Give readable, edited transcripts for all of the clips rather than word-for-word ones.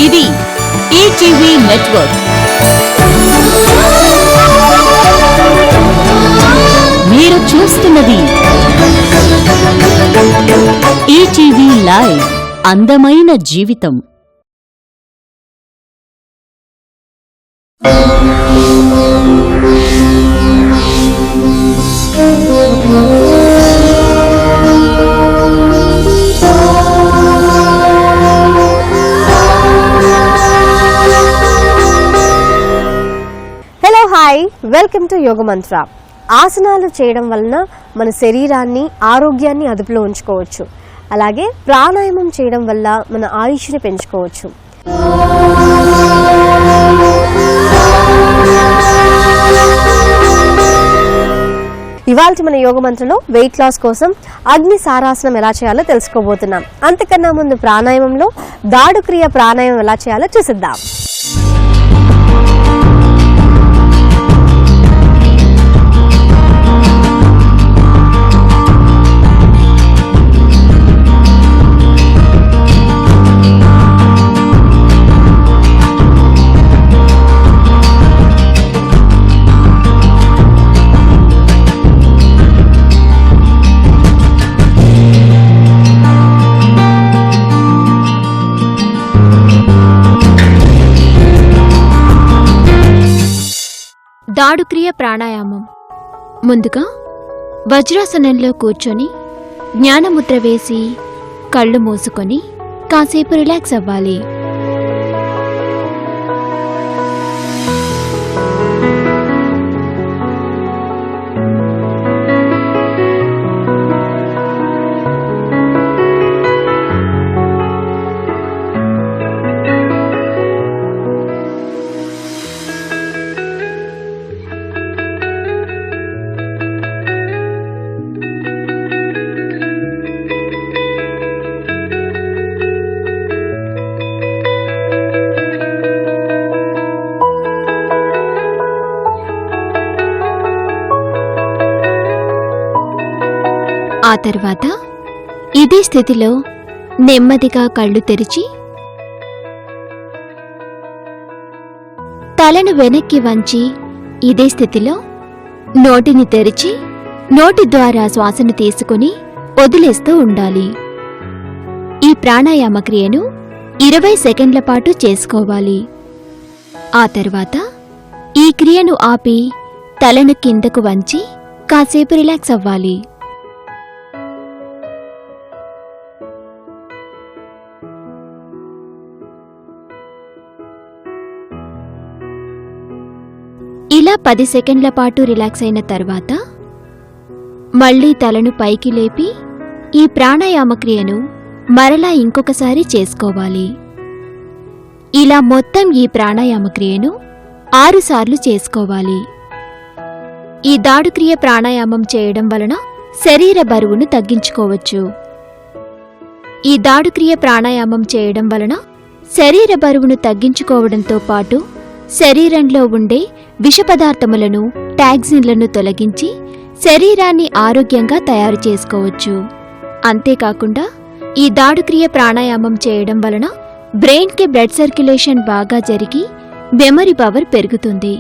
ఇది ETV network. మీరు చూస్తున్నది ఈటీవీ లైవ్. అందమైన జీవితం. హలో హాయ్, వెల్కమ్ టు యోగ మంత్ర. ఆసనాలు చేయడం వలన మన శరీరాన్ని ఆరోగ్యాన్ని అదుపులో ఉంచుకోవచ్చు. అలాగే ప్రాణాయామం చేయడం వల్ల మన ఆయుష్ని పెంచుకోవచ్చు. ఇవాల్టి మన యోగ మంత్రలో వెయిట్ లాస్ కోసం అగ్ని సారాసనం ఎలా చేయాలో తెలుసుకోబోతున్నాం. అంతకన్నా ముందు ప్రాణాయామంలో దాడుక్రియ ప్రాణాయామం ఎలా చేయాలో చూసిద్దాం. దాడుక్రియ ప్రాణాయామం. ముందుగా వజ్రాసనంలో కూర్చొని జ్ఞానముద్ర వేసి కళ్ళు మూసుకొని కాసేపు రిలాక్స్ అవ్వాలి. ఆ తర్వాత ఇదే స్థితిలో నెమ్మదిగా కళ్ళు తెరిచి తలను వెనక్కి వంచి ఇదే స్థితిలో నోటిని తెరిచి నోటి ద్వారా శ్వాసను తీసుకుని వదిలేస్తూ ఉండాలి. ఈ ప్రాణాయామ క్రియను 20 సెకండ్ల పాటు చేసుకోవాలి. ఆ తర్వాత ఈ క్రియను ఆపి తలను కిందకు వంచి కాసేపు రిలాక్స్ అవ్వాలి. ఇలా 10 సెకండ్ల పాటు రిలాక్స్ అయిన తర్వాత మళ్లీ తలను పైకి లేపి ఈ ప్రాణాయామ క్రియను మరలా ఇంకొకసారి చేసుకోవాలి. ఇలా మొత్తం ఈ ప్రాణాయామ క్రియను 6 సార్లు చేసుకోవాలి. ఈ దాడుక్రియ ప్రాణాయామం చేయడం వలన శరీర బరువును తగ్గించుకోవచ్చు. ఈ దాడుక్రియ ప్రాణాయామం చేయడం వలన శరీర బరువును తగ్గించుకోవడంతో పాటు శరీరంలో ఉండే విష పదార్థములను, టాక్సిన్లను తొలగించి శరీరాన్ని ఆరోగ్యంగా తయారు చేసుకోవచ్చు. అంతేకాకుండా ఈ దాడుక్రియ ప్రాణాయామం చేయడం వలన బ్రెయిన్కి బ్లడ్ సర్క్యులేషన్ బాగా జరిగి మెమరీ పవర్ పెరుగుతుంది.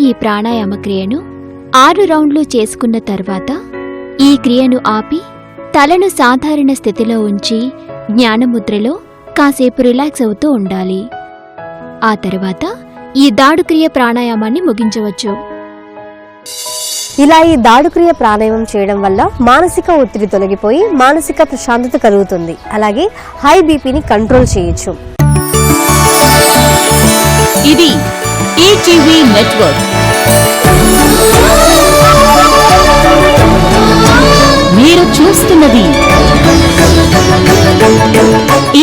ఈ ప్రాణాయామ క్రియను 6 రౌండ్లు చేసుకున్న తర్వాత ఈ క్రియను ఆపి తలను సాధారణ స్థితిలో ఉంచి జ్ఞానముద్రలో కాసేపు రిలాక్స్ అవుతూ ఉండాలి. ఆ తర్వాత ఈ దాడుక్రియ ప్రాణాయామాన్ని ముగించవచ్చు. ఇలా ఈ దాడుక్రియ ప్రాణాయామం చేయడం వల్ల మానసిక ఒత్తిడి తొలగిపోయి మానసిక ప్రశాంతత కలుగుతుంది. అలాగే హై బీపీని కంట్రోల్ చేయొచ్చు. ఇది ఈటీవీ నెట్వర్క్. మీరు చూస్తున్నది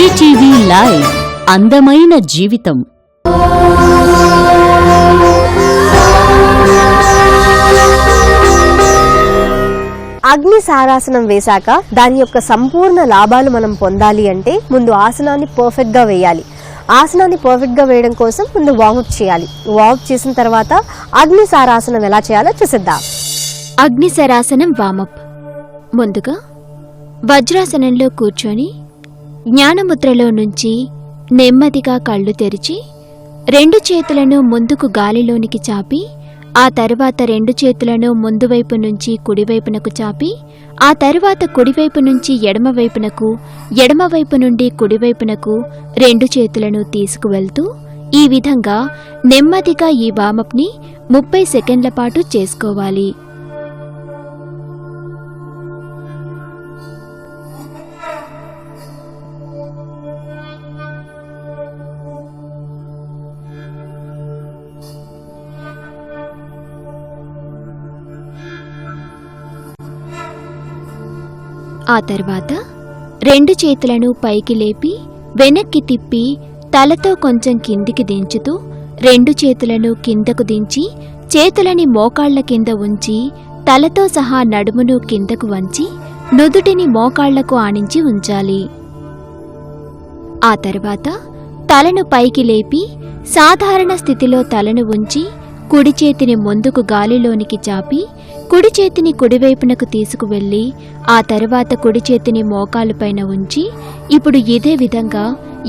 ఈటీవీ లైవ్ అందమైన జీవితం. అగ్ని సారాసనం వేశాక దాని యొక్క సంపూర్ణ లాభాలు మనం పొందాలి అంటే ముందు ఆసనాన్ని పర్ఫెక్ట్గా వేయాలి. ఆసనాన్ని పర్ఫెక్ట్గా వేయడం కోసం ముందు వార్మప్ చేయాలి. వార్మప్ చేసిన తర్వాత అగ్ని సారాసనం ఎలా చేయాలో చూసిద్దాం. అగ్నిసరాసనం వామప్. ముందుగా వజ్రాసనంలో కూర్చొని జ్ఞానముద్రలో నుంచి నెమ్మదిగా కళ్ళు తెరిచి 2 చేతులను ముందుకు గాలిలోనికి చాపి ఆ తరువాత 2 చేతులను ముందు వైపు నుంచి కుడివైపునకు చాపి ఆ తరువాత కుడివైపు నుంచి ఎడమవైపునకు ఎడమవైపు నుండి కుడివైపునకు 2 చేతులను తీసుకువెళ్తూ ఈ విధంగా నెమ్మదిగా ఈ వామప్ని 30 సెకండ్ల పాటు చేసుకోవాలి. ఆ తర్వాత 2 చేతులను పైకి లేపి వెనక్కి తిప్పి తలతో కొంచెం కిందికి దించుతూ 2 చేతులను కిందకు దించి చేతులని మోకాళ్ల కింద ఉంచి తలతో సహా నడుమును కిందకు వంచి నుదుటిని మోకాళ్లకు ఆనించి ఉంచాలి. ఆ తర్వాత తలను పైకి లేపి సాధారణ స్థితిలో తలను ఉంచి కుడి చేతిని ముందుకు గాలిలోనికి చాపి కుడి చేతిని కుడివైపునకు తీసుకువెళ్లి ఆ తరువాత కుడి చేతిని మోకాలుపైన ఉంచి ఇప్పుడు ఇదే విధంగా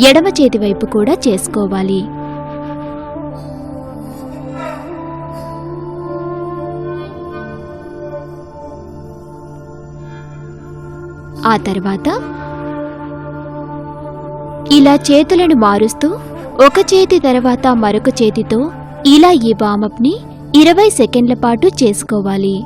ఎడమ చేతి వైపు కూడా చేసుకోవాలి. ఆ తర్వాత ఇలా చేతులను మారుస్తూ ఒక చేతి తర్వాత మరొక చేతితో ఇలా ఈ వామప్ని 20 సెకండ్ల పాటు చేసుకోవాలి.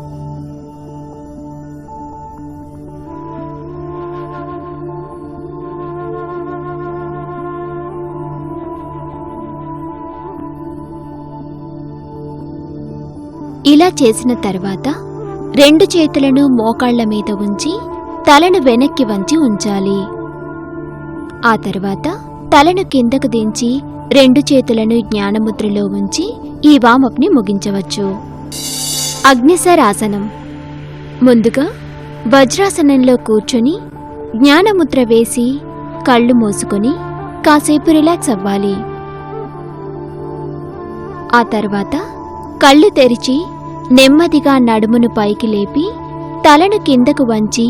ఇలా చేసిన తర్వాత 2 చేతులను మోకాళ్ల మీద ఉంచి తలను వెనక్కి వంచి ఉంచాలి. ఆ తర్వాత తలను కిందకు దించి 2 చేతులను జ్ఞానముద్రలో ఉంచి ఈ వామప్ని ముగించవచ్చు. అగ్నిసరాసనం. ముందుగా వజ్రాసనంలో కూర్చొని జ్ఞానముద్ర వేసి కళ్ళు మూసుకొని కాసేపు రిలాక్స్ అవ్వాలి. ఆ తర్వాత కళ్ళు తెరిచి నెమ్మదిగా నడుమును పైకి లేపి తలను కిందకు వంచి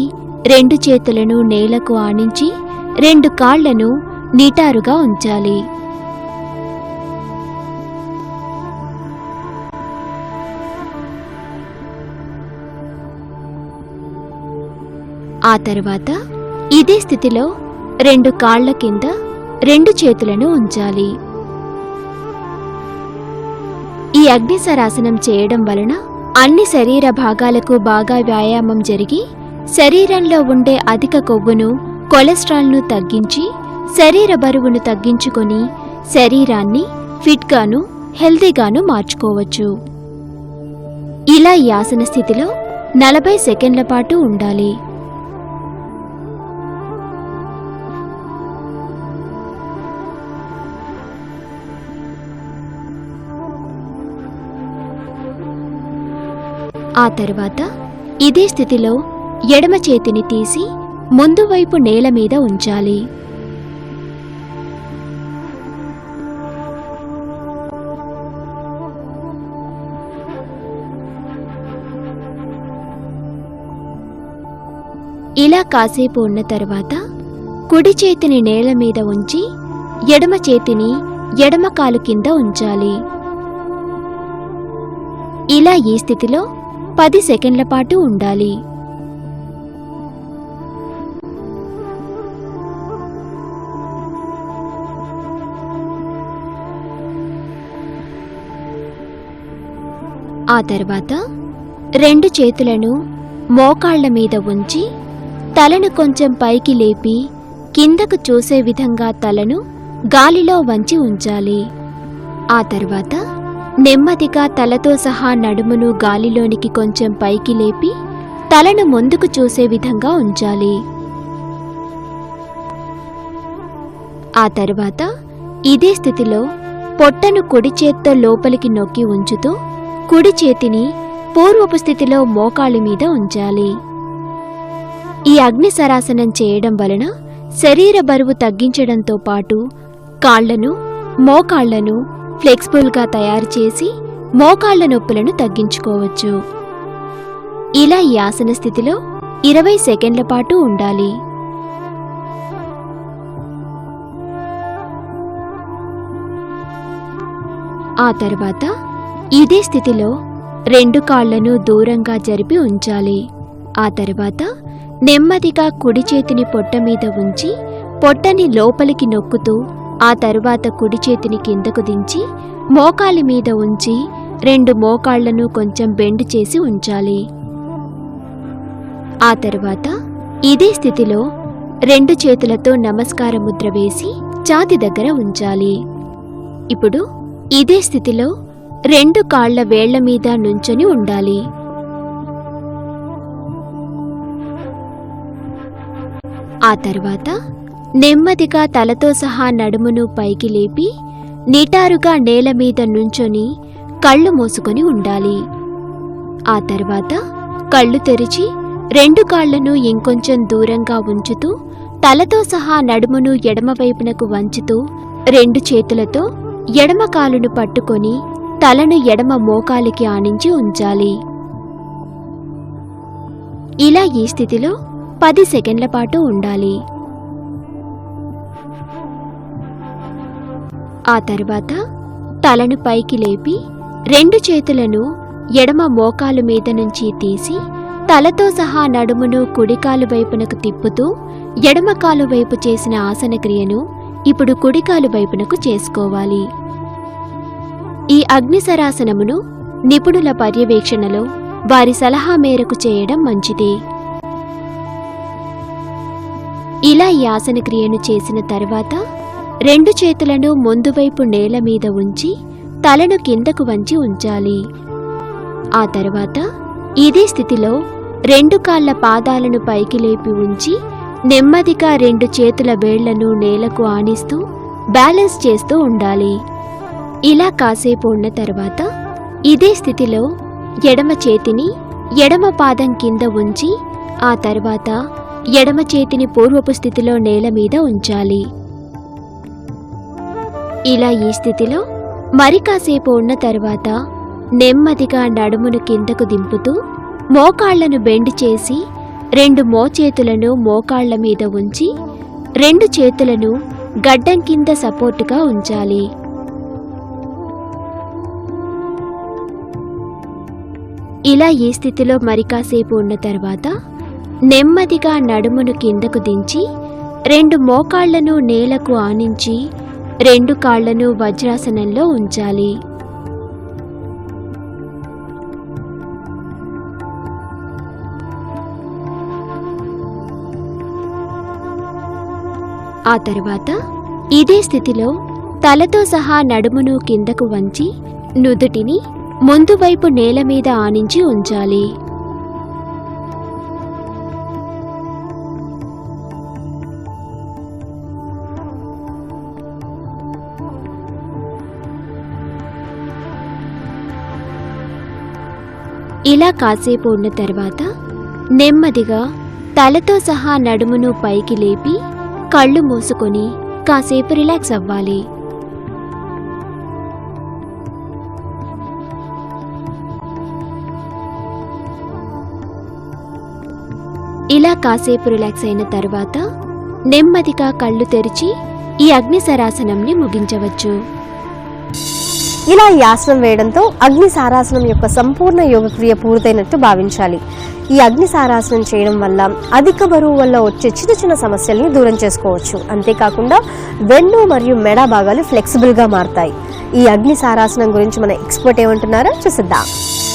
2 చేతులను నేలకు ఆనించి 2 కాళ్లను నిటారుగా ఉంచాలి. ఆ తర్వాత ఇదే స్థితిలో 2 కాళ్ల కింద 2 చేతులను ఉంచాలి. ఈ అగ్నిసరాసనం చేయడం వలన అన్ని శరీర భాగాలకు బాగా వ్యాయామం జరిగి శరీరంలో ఉండే అధిక కొవ్వును కొలెస్ట్రాల్ను తగ్గించి శరీర బరువును తగ్గించుకొని శరీరాన్ని ఫిట్గాను హెల్తీగాను మార్చుకోవచ్చు. ఇలా ఈ ఆసన స్థితిలో 40 సెకండ్ల పాటు ఉండాలి. ఆ తరువాత ఇదే స్థితిలో ఎడమ చేతిని తీసి ముందు వైపు నేల మీద ఉంచాలి. ఇలా కాసేపు ఉన్న తర్వాత కుడి చేతిని నేల మీద ఉంచి ఎడమ చేతిని ఎడమ కాలు కింద ఉంచాలి. ఇలా ఈ స్థితిలో 10 సెకండ్ల పాటు ఉండాలి. ఆ తర్వాత 2 చేతులను మోకాళ్ల మీద ఉంచి తలను కొంచెం పైకి లేపి కిందకు చూసే విధంగా తలను గాలిలో వంచి ఉంచాలి. ఆ తర్వాత నెమ్మదిగా తలతో సహా నడుమును గాలిలోనికి కొంచెం పైకి లేపి తలను ముందుకు చూసే విధంగా ఉంచాలి. ఆ తర్వాత ఇదే స్థితిలో పొట్టను కుడి చేత్తో లోపలికి నొక్కి ఉంచుతూ కుడి చేతిని పూర్వపు స్థితిలో మోకాలి మీద ఉంచాలి. ఈ అగ్నిసరాసనం చేయడం వలన శరీర బరువు తగ్గించడంతో పాటు కాళ్లను మోకాళ్లను ఫ్లెక్సిబుల్గా తయారు చేసి మోకాళ్ల నొప్పులను తగ్గించుకోవచ్చు. ఇలా ఈ ఆసన స్థితిలో 20 సెకండ్ల పాటు ఉండాలి. ఆ తర్వాత ఇదే స్థితిలో 2 కాళ్లను దూరంగా జరిపి ఉంచాలి. ఆ తర్వాత నెమ్మదిగా కుడి చేతిని పొట్ట మీద ఉంచి పొట్టని లోపలికి నొక్కుతూ ఆ తర్వాత కుడి చేతిని కిందకు దించి మోకాలి మీద ఉంచి 2 మోకాళ్లను కొంచెం బెండ్ చేసి ఉంచాలి. ఆ తర్వాత ఇదే స్థితిలో 2 చేతులతో నమస్కార ముద్ర వేసి ఛాతీ దగ్గర ఉంచాలి. ఇప్పుడు ఇదే స్థితిలో 2 కాళ్ల వేళ్ల మీద నుంచొని ఉండాలి. ఆ తర్వాత నెమ్మదిగా తలతో సహా నడుమును పైకి లేపి నిటారుగా నేల మీద నుంచొని కళ్ళు మూసుకొని ఉండాలి. ఆ తర్వాత కళ్ళు తెరిచి 2 కాళ్లను ఇంకొంచెం దూరంగా ఉంచుతూ తలతో సహా నడుమును ఎడమవైపునకు వంచుతూ 2 చేతులతో ఎడమ కాలును పట్టుకొని తలను ఎడమ మోకాలికి ఆనించి ఉంచాలి. ఇలా ఈ స్థితిలో 10 సెకండ్ల పాటు ఉండాలి. ఆ తర్వాత తలను పైకి లేపి 2 చేతులను ఎడమ మోకాలు మీద నుంచి తీసి తలతో సహా నడుమును కుడికాలు వైపునకు తిప్పుతూ ఎడమ కాలు వైపు చేసిన ఆసన క్రియను ఇప్పుడు కుడికాలు వైపునకు చేసుకోవాలి. ఈ అగ్నిసరాసనమును నిపుణుల పర్యవేక్షణలో వారి సలహా మేరకు చేయడం మంచిది. ఇలా ఈ ఆసన క్రియను చేసిన తర్వాత 2 చేతులను ముందువైపు నేల మీద ఉంచి తలను కిందకు వంచి ఉంచాలి. ఆ తర్వాత ఇదే స్థితిలో 2 కాళ్ల పాదాలను పైకి లేపి ఉంచి నెమ్మదిగా 2 చేతుల వేళ్లను నేలకు ఆనిస్తూ బ్యాలెన్స్ చేస్తూ ఉండాలి. ఇలా కాసేపు ఉన్న తర్వాత ఇదే స్థితిలో ఎడమ చేతిని ఎడమ పాదం కింద ఉంచి ఆ తర్వాత ఎడమ చేతిని పూర్వపు స్థితిలో నేల మీద ఉంచాలి. ఇలా ఈ స్థితిలో మరి కాసేపు ఉన్న తర్వాత నెమ్మదిగా నడుమును కిందకు దింపుతూ మోకాళ్లను బెండ్ చేసి 2 మోచేతులను మోకాళ్ల మీద ఉంచి 2 చేతులను గడ్డం కింద సపోర్టుగా ఉంచాలి. ఇలా ఈ స్థితిలో మరి కాసేపు ఉన్న తర్వాత నెమ్మదిగా నడుమును కిందకు దించి 2 మోకాళ్లను నేలకు ఆనించి 2 కాళ్లను వజ్రాసనంలో ఉంచాలి. ఆ తర్వాత ఇదే స్థితిలో తలతో సహా నడుమును కిందకు వంచి నుదుటిని ముందు వైపు నేల మీద ఆనించి ఉంచాలి. ఇలా కాసేపు ఉన్న తర్వాత నెమ్మదిగా తలతో సహా నడుమును పైకి లేపి కళ్ళు మూసుకొని కాసేపు రిలాక్స్ అవ్వాలి. ఇలా కాసేపు రిలాక్స్ అయిన తర్వాత నెమ్మదిగా కళ్ళు తెరిచి ఈ అగ్నిసరాసనంని ముగించవచ్చు. ఇలా ఈ ఆసనం వేయడంతో అగ్ని సారాసనం యొక్క సంపూర్ణ యోగక్రియ పూర్తయినట్టు భావించాలి. ఈ అగ్ని సారాసనం చేయడం వల్ల అధిక బరువు వల్ల వచ్చే చిన్న చిన్న సమస్యల్ని దూరం చేసుకోవచ్చు. అంతేకాకుండా వెన్ను మరియు మెడ భాగాలు ఫ్లెక్సిబుల్ గా మారతాయి. ఈ అగ్ని సారాసనం గురించి మన ఎక్స్పర్ట్ ఏమంటున్నారో చూసిద్దాం.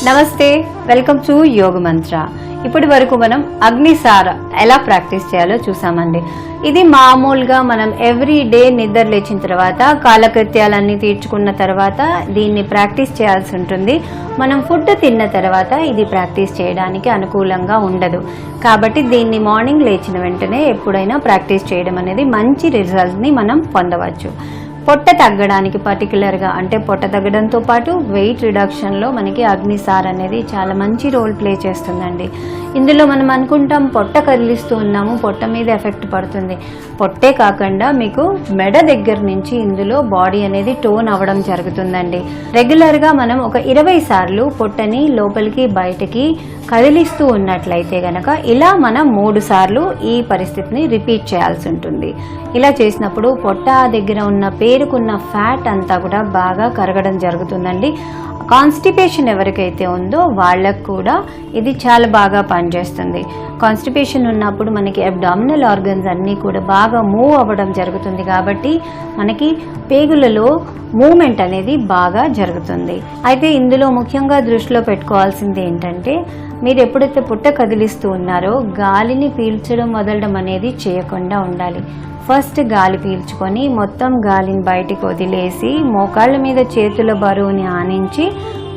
నమస్తే, వెల్కమ్ టు యోగ మంత్ర. ఇప్పటి వరకు మనం అగ్నిసార ఎలా ప్రాక్టీస్ చేయాలో చూసామండి. ఇది మామూలుగా మనం ఎవ్రీ డే నిద్ర లేచిన తర్వాత కాలకృత్యాలన్నీ తీర్చుకున్న తర్వాత దీన్ని ప్రాక్టీస్ చేయాల్సి ఉంటుంది. మనం ఫుడ్ తిన్న తర్వాత ఇది ప్రాక్టీస్ చేయడానికి అనుకూలంగా ఉండదు. కాబట్టి దీన్ని మార్నింగ్ లేచిన వెంటనే ఎప్పుడైనా ప్రాక్టీస్ చేయడం అనేది మంచి రిజల్ట్ని మనం పొందవచ్చు. పొట్ట తగ్గడానికి పర్టికులర్గా, అంటే పొట్ట తగ్గడంతో పాటు వెయిట్ రిడక్షన్లో మనకి అగ్నిసార్ అనేది చాలా మంచి రోల్ ప్లే చేస్తుందండి. ఇందులో మనం అనుకుంటాం పొట్ట కదిలిస్తూ ఉన్నాము, పొట్ట మీద ఎఫెక్ట్ పడుతుంది. పొట్టే కాకుండా మీకు మెడ దగ్గర నుంచి ఇందులో బాడీ అనేది టోన్ అవ్వడం జరుగుతుందండి. రెగ్యులర్గా మనం ఒక 20 సార్లు పొట్టని లోపలికి బయటకి కదిలిస్తూ ఉన్నట్లయితే గనక ఇలా మనం 3 సార్లు ఈ పరిస్థితిని రిపీట్ చేయాల్సి ఉంటుంది. ఇలా చేసినప్పుడు పొట్ట దగ్గర ఉన్న పేరుకున్న ఫ్యాట్ అంతా కూడా బాగా కరగడం జరుగుతుందండి. కాన్స్టిపేషన్ ఎవరికైతే ఉందో వాళ్ళకు కూడా ఇది చాలా బాగా పనిచేస్తుంది. కాన్స్టిపేషన్ ఉన్నప్పుడు మనకి అబ్డామినల్ ఆర్గన్స్ అన్నీ కూడా బాగా మూవ్ అవ్వడం జరుగుతుంది. కాబట్టి మనకి పేగులలో మూమెంట్ అనేది బాగా జరుగుతుంది. అయితే ఇందులో ముఖ్యంగా దృష్టిలో పెట్టుకోవాల్సింది ఏంటంటే, మీరు ఎప్పుడైతే పుట్ట కదిలిస్తూ ఉన్నారో గాలిని పీల్చడం వదలడం అనేది చేయకుండా ఉండాలి. ఫస్ట్ గాలి పీల్చుకొని మొత్తం గాలిని బయటికి వదిలేసి మోకాళ్ళ మీద చేతుల బరువుని ఆనించి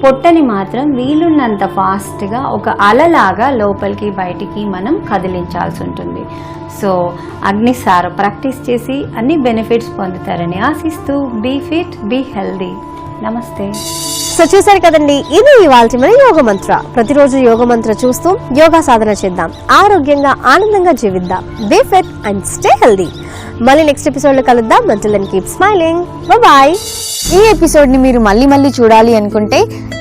పొట్టని మాత్రం వీలున్నంత ఫాస్ట్గా ఒక అలలాగా లోపలికి బయటికి మనం కదిలించాల్సి ఉంటుంది. సో అగ్నిసార ప్రాక్టీస్ చేసి అన్ని బెనిఫిట్స్ పొందుతారని ఆశిస్తూ బీ ఫిట్, బీ హెల్దీ. నమస్తే. సో చూసారు కదండి, ఇది ఇవాల్టి మన యోగ మంత్ర. ప్రతిరోజు యోగ మంత్ర చూస్తూ యోగా సాధన చేద్దాం, ఆరోగ్యంగా ఆనందంగా జీవిద్దాం. Be fit and stay healthy. మళ్ళీ నెక్స్ట్ ఎపిసోడ్ లో కలుద్దాం. Until then, keep smiling. Bye. ఈ ఎపిసోడ్ ని మీరు మళ్ళీ చూడాలి అనుకుంటే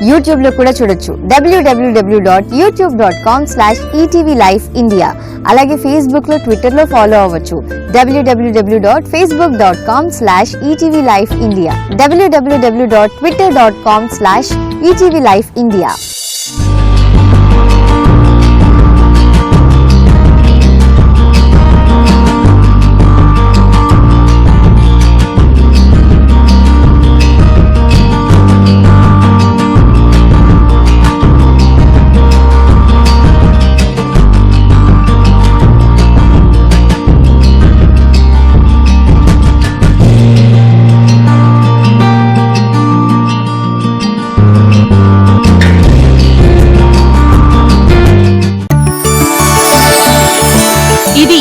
యూట్యూబ్ లో కూడా చూడొచ్చు. www.youtube.com/etvlifeindia. అలాగే ఫేస్బుక్ లో, ట్విట్టర్ లో ఫాలో అవ్వచ్చు. www.facebook.com/etvlifeindia. www.twitter.com/etvlifeindia. ఇది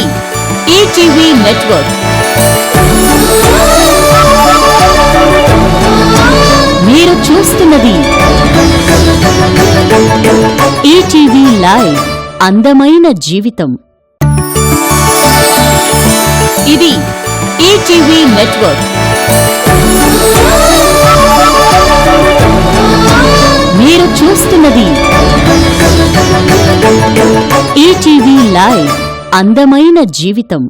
ఈటీవీ నెట్వర్క్. మీరు చూస్తున్నది ఈటీవీ లైవ్. అందమైన జీవితం. ఇది ఈటీవీ నెట్వర్క్. మీరు చూస్తున్నది ఈటీవీ లైవ్. అందమైన జీవితం.